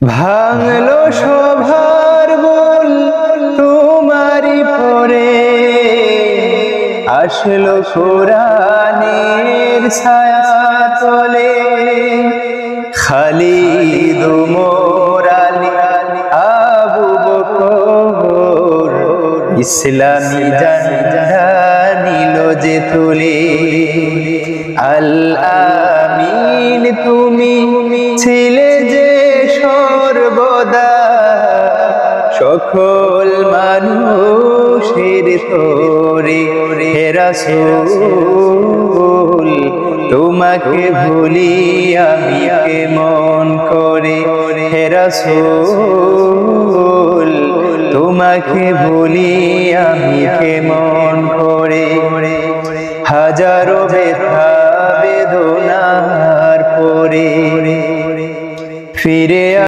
ভাঙলো সভার বল তোমারি পরে, আসলো কোরআনের ছায়া তলে। খালিদ ওমর আলী আবু বকর ইসলামী ঝান্ডা নিল যে তুলে। আল আমিন তুমি ছিলে যে সর্বদা, সকল মানুষের তরে। হে রাসূল তোমাকে ভুলি আমি কেমন করে, হে রাসূল তোমাকে ভুলি আমি কেমন করে। হাজারো ব্যথা বেদনার পরে ফিরে